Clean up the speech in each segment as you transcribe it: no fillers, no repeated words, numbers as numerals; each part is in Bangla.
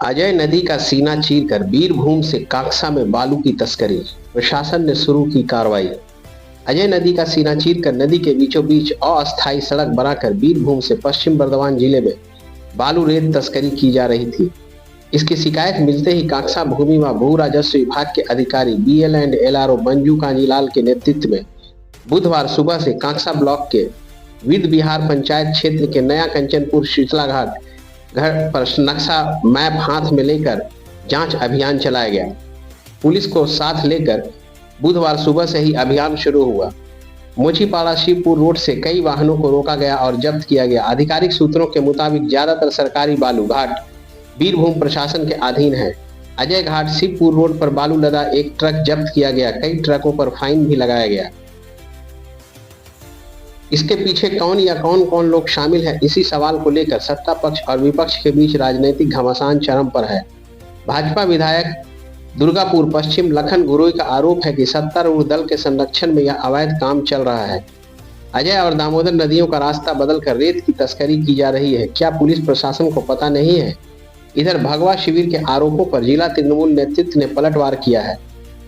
अजय नदी का सीना चीरकर बीरभूम से काक्सा में बालू की तस्करी, प्रशासन ने शुरू की कार्रवाई। अजय नदी का सीना चीरकर नदी के बीचों बीच अस्थायी सड़क बनाकर बीरभूम से पश्चिम बर्धमान जिले में बालू रेत तस्करी की जा रही थी। इसकी शिकायत मिलते ही काक्सा भूमि व भू राजस्व विभाग के अधिकारी BL and LRO Manju Kanjilal के नेतृत्व में बुधवार सुबह से काक्सा ब्लॉक के विद बिहार पंचायत क्षेत्र के नया कंचनपुर शीतला घाट घर पर नक्शा मैप हाथ में लेकर जांच अभियान चलाया गया। पुलिस को साथ लेकर बुधवार सुबह से ही अभियान शुरू हुआ। मोचीपाड़ा शिवपुर रोड से कई वाहनों को रोका गया और जब्त किया गया। आधिकारिक सूत्रों के मुताबिक ज्यादातर सरकारी बालू घाट बीरभूम प्रशासन के अधीन है। अजय घाट शिवपुर रोड पर बालू लदा एक ट्रक जब्त किया गया। कई ट्रकों पर फाइन भी लगाया गया। इसके पीछे कौन या कौन कौन लोग शामिल हैं, इसी सवाल को लेकर सत्ता पक्ष और विपक्ष के बीच राजनीतिक घमासान चरम पर है। भाजपा विधायक दुर्गापुर पश्चिम लखन गुरोई का आरोप है कि सत्तारूढ़ दल के संरक्षण में यह अवैध काम चल रहा है। अजय और दामोदर नदियों का रास्ता बदलकर रेत की तस्करी की जा रही है। क्या पुलिस प्रशासन को पता नहीं है? इधर भगवा शिविर के आरोपों पर जिला तृणमूल नेतृत्व ने पलटवार किया है।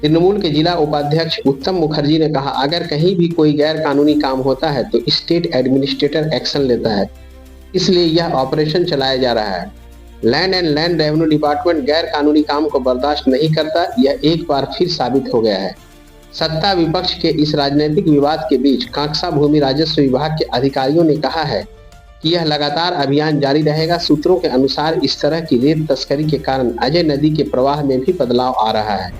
तृणमूल के जिला उपाध्यक्ष उत्तम मुखर्जी ने कहा, अगर कहीं भी कोई गैर कानूनी काम होता है तो स्टेट एडमिनिस्ट्रेटर एक्शन लेता है, इसलिए यह ऑपरेशन चलाया जा रहा है। Land and land revenue department गैर कानूनी काम को बर्दाश्त नहीं करता, यह एक बार फिर साबित हो गया है। सत्ता विपक्ष के इस राजनीतिक विवाद के बीच काक्सा भूमि राजस्व विभाग के अधिकारियों ने कहा है कि यह लगातार अभियान जारी रहेगा। सूत्रों के अनुसार इस तरह की रेत तस्करी के कारण अजय नदी के प्रवाह में भी बदलाव आ रहा है।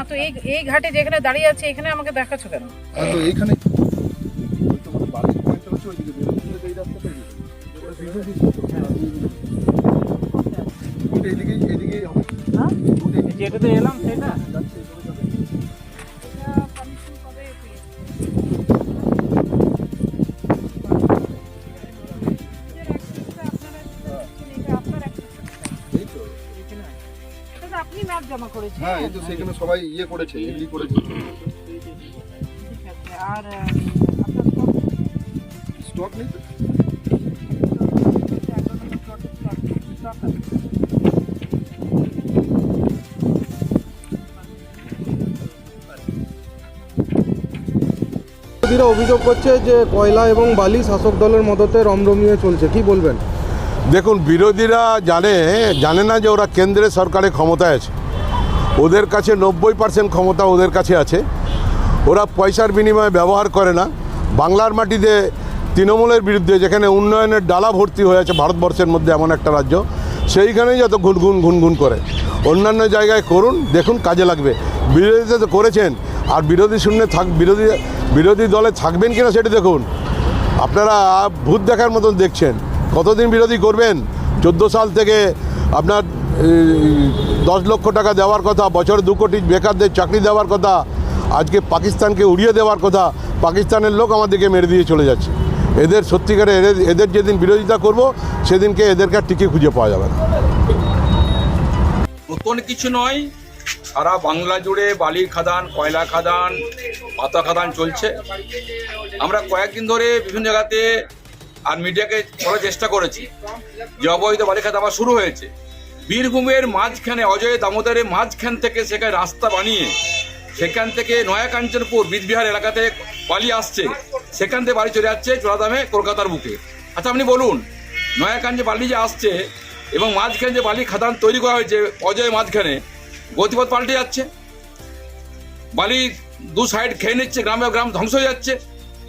তো এই ঘাটে যেখানে দাঁড়িয়ে আছে এখানে আমাকে দেখাচ্ছ কেন? তো এইখানে তোমাদের বাড়ির পয়েন্টটা হচ্ছে ওইদিকে বেরোচ্ছিল এই রাস্তাটা এদিকেই হবে। হ্যাঁ যেটাতে এলাম সেটা আপনি ম্যাপ জমা করেছেন? হ্যাঁ, এই তো সেখানে সবাই ইয়ে করেছে, এগ্রি করেছে। ঠিক আছে। আর আপনার স্টক নেই তো? বিরোধীরা অভিযোগ করছে যে কয়লা এবং বালি শাসক দলের মদতে রমরমিয়ে চলছে, কি বলবেন? দেখুন, বিরোধীরা জানে না যে ওরা কেন্দ্রে সরকারে ক্ষমতায় আছে। ওদের কাছে 90% ক্ষমতা ওদের কাছে আছে। ওরা পয়সার বিনিময়ে ব্যবহার করে না। বাংলার মাটিতে তৃণমূলের বিরুদ্ধে, যেখানে উন্নয়নের ডালা ভর্তি হয়ে আছে ভারতবর্ষের মধ্যে এমন একটা রাজ্য, সেইখানেই যত ঘুনঘুন করে। অন্যান্য জায়গায় করুন, দেখুন কাজে লাগবে। বিরোধীরা তো করেছেন, আর বিরোধী দলে থাকবেন কিনা সেটা দেখুন। আপনারা ভূত দেখার মতন দেখছেন। কতদিন বিরোধী করবেন? 14 সাল থেকে আপনার 10 লক্ষ টাকা দেওয়ার কথা, বছরে 2 কোটি বেকারদের চাকরি দেওয়ার কথা, আজকে পাকিস্তানকে উড়িয়ে দেওয়ার কথা। পাকিস্তানের লোক আমাদেরকে মেরে দিয়ে চলে যাচ্ছে। এদের সত্যিকারে এদের যেদিন বিরোধিতা করব সেদিনকে এদেরকে আর টিকে খুঁজে পাওয়া যাবে না। নতুন কিছু নয়, সারা বাংলা জুড়ে বালির খাদান, কয়লা খাদান, পাতা খাদান চলছে। আমরা কয়েকদিন ধরে বিভিন্ন জায়গাতে আর মিডিয়াকে বলার চেষ্টা করেছি যে অবৈধ বালি খাদান আবার শুরু হয়েছে। বীরভূমের মাঝখানে, অজয় দামোদরের মাঝখান থেকে সেখানে রাস্তা বানিয়ে সেখান থেকে নয়া কাঞ্চনপুর বিদবিহার এলাকাতে বালি আসছে, সেখান থেকে বালি চলে যাচ্ছে চোরা দামে কলকাতার বুকে। আচ্ছা আপনি বলুন, নয়া কাঞ্চে বালি যে আসছে এবং মাঝখানে যে বালি খাদান তৈরি করা হয়েছে অজয় মাঝখানে, গতিপথ পাল্টে যাচ্ছে। বালি 2 সাইড খেয়ে নিচ্ছে, গ্রামে গ্রাম ধ্বংস হয়ে যাচ্ছে।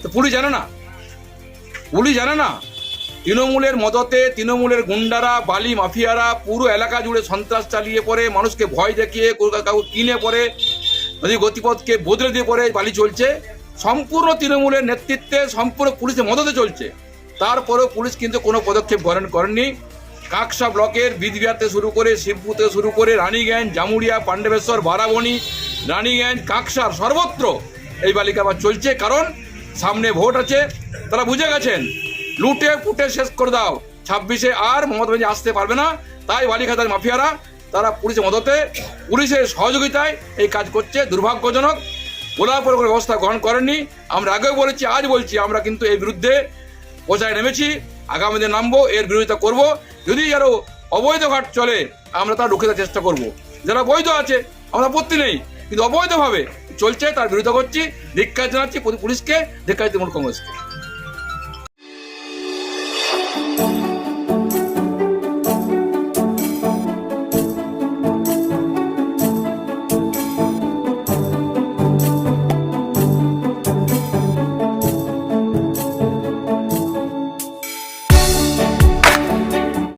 তো পুলিশ জানে না? পুলিশ জানে না? তৃণমূলের মদতে তৃণমূলের গুন্ডারা, বালি মাফিয়ারা পুরো এলাকা জুড়ে সন্ত্রাস চালিয়ে পড়ে, মানুষকে ভয় দেখিয়ে কাউকে কিনে পড়ে নদীর গতিপথকে বদলে দিয়ে পরে বালি চলছে, সম্পূর্ণ তৃণমূলের নেতৃত্বে, সম্পূর্ণ পুলিশের মদতে চলছে। তারপরেও পুলিশ কিন্তু কোনো পদক্ষেপ করেননি। কাকসা ব্লকের বিদবিহার থেকে শুরু করে, শিবপুর থেকে শুরু করে, রানীগঞ্জ, জামুরিয়া, পাণ্ডবেশ্বর, বারাবণী, রানীগঞ্জ, কাকসার সর্বত্র এই বালিকা আবার চলছে। কারণ সামনে ভোট আছে, তারা বুঝে গেছেন লুটে পুটে শেষ করে দাও, 26-এ আর মমতা ব্যানার্জি আসতে পারবে না। তাই বালিখাদার মাফিয়ারা তারা পুলিশের মদতে, পুলিশের সহযোগিতায় এই কাজ করছে। দুর্ভাগ্যজনক, বলার পরে কোনো ব্যবস্থা গ্রহণ করেননি। আমরা আগেও বলেছি, আজ বলছি, আমরা কিন্তু এর বিরুদ্ধে প্রচারে নেমেছি, আগামী দিনে নামবো, এর বিরোধিতা করব। যদি আরও অবৈধ ঘাট চলে আমরা তা রুখে দেওয়ার চেষ্টা করব। যারা বৈধ আছে আমরা আপত্তি নেই, কিন্তু অবৈধভাবে চলছে তার বিরোধিতা করছি। ধিক্কার জানাচ্ছি পুলিশকে, ধিক্কার তৃণমূল কংগ্রেসকে।